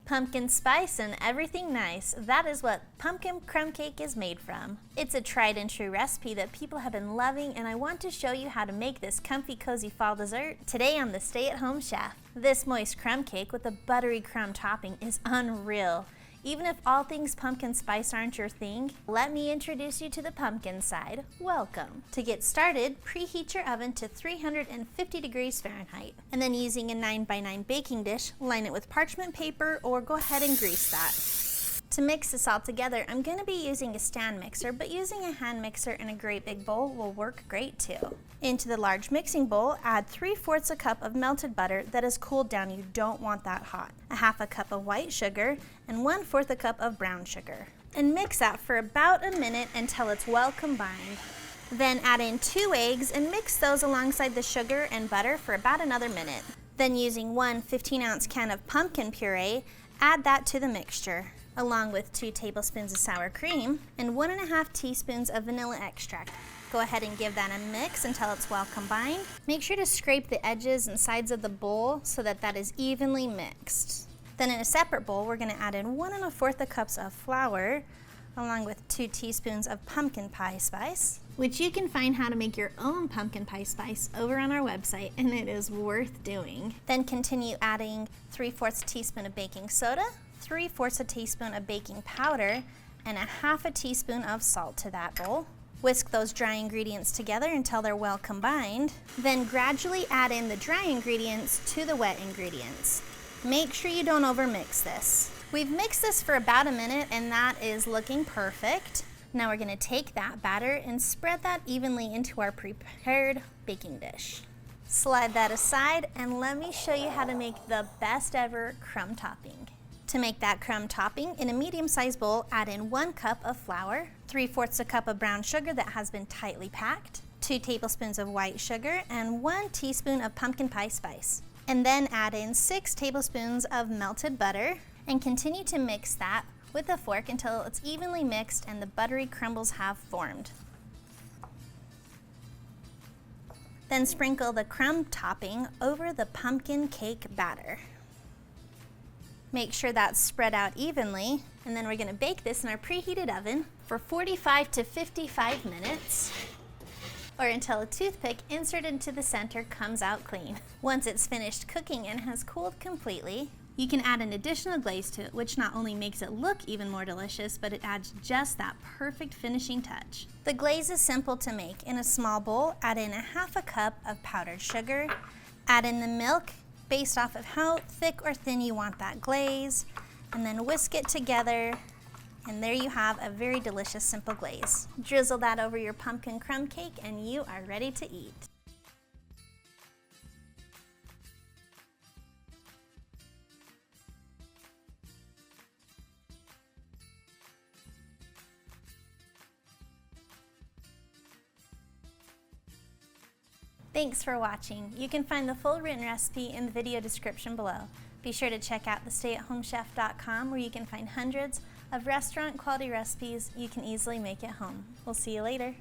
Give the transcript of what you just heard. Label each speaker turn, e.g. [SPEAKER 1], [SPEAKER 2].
[SPEAKER 1] Pumpkin spice and everything nice. That is what pumpkin crumb cake is made from. It's a tried and true recipe that people have been loving, and I want to show you how to make this comfy, cozy fall dessert today on the Stay-at-Home Chef. This moist crumb cake with a buttery crumb topping is unreal. Even if all things pumpkin spice aren't your thing, let me introduce you to the pumpkin side. Welcome. To get started, preheat your oven to 350 degrees Fahrenheit. And then using a 9x9 baking dish, line it with parchment paper or go ahead and grease that. To mix this all together, I'm going to be using a stand mixer, but using a hand mixer in a great big bowl will work great too. Into the large mixing bowl, add 3/4 cup of melted butter that is cooled down. You don't want that hot. A 1/2 cup of white sugar and 1/4 cup of brown sugar. And mix that for about a minute until it's well combined. Then add in 2 eggs and mix those alongside the sugar and butter for about another minute. Then using one 15-ounce can of pumpkin puree, add that to the mixture, along with 2 tablespoons of sour cream and 1.5 teaspoons of vanilla extract. Go ahead and give that a mix until it's well combined. Make sure to scrape the edges and sides of the bowl so that that is evenly mixed. Then in a separate bowl, we're going to add in 1 1/4 cups of flour, along with 2 teaspoons of pumpkin pie spice, which you can find how to make your own pumpkin pie spice over on our website, and it is worth doing. Then continue adding 3/4 teaspoon of baking soda, 3/4 teaspoon of baking powder, and a 1/2 teaspoon of salt to that bowl. Whisk those dry ingredients together until they're well combined. Then gradually add in the dry ingredients to the wet ingredients. Make sure you don't overmix this. We've mixed this for about a minute and that is looking perfect. Now we're going to take that batter and spread that evenly into our prepared baking dish. Slide that aside and let me show you how to make the best ever crumb topping. To make that crumb topping, in a medium-sized bowl, add in 1 cup of flour, 3/4 cup of brown sugar that has been tightly packed, 2 tablespoons of white sugar, and 1 teaspoon of pumpkin pie spice. And then add in 6 tablespoons of melted butter and continue to mix that with a fork until it's evenly mixed and the buttery crumbles have formed. Then sprinkle the crumb topping over the pumpkin cake batter. Make sure that's spread out evenly, and then we're going to bake this in our preheated oven for 45 to 55 minutes, or until a toothpick inserted into the center comes out clean. Once it's finished cooking and has cooled completely, you can add an additional glaze to it, which not only makes it look even more delicious, but it adds just that perfect finishing touch. The glaze is simple to make. In a small bowl, add in a 1/2 cup of powdered sugar, add in the milk based off of how thick or thin you want that glaze, and then whisk it together, and there you have a very delicious simple glaze. Drizzle that over your pumpkin crumb cake and you are ready to eat. Thanks for watching. You can find the full written recipe in the video description below. Be sure to check out thestayatHomechef.com where you can find hundreds of restaurant quality recipes you can easily make at home. We'll see you later.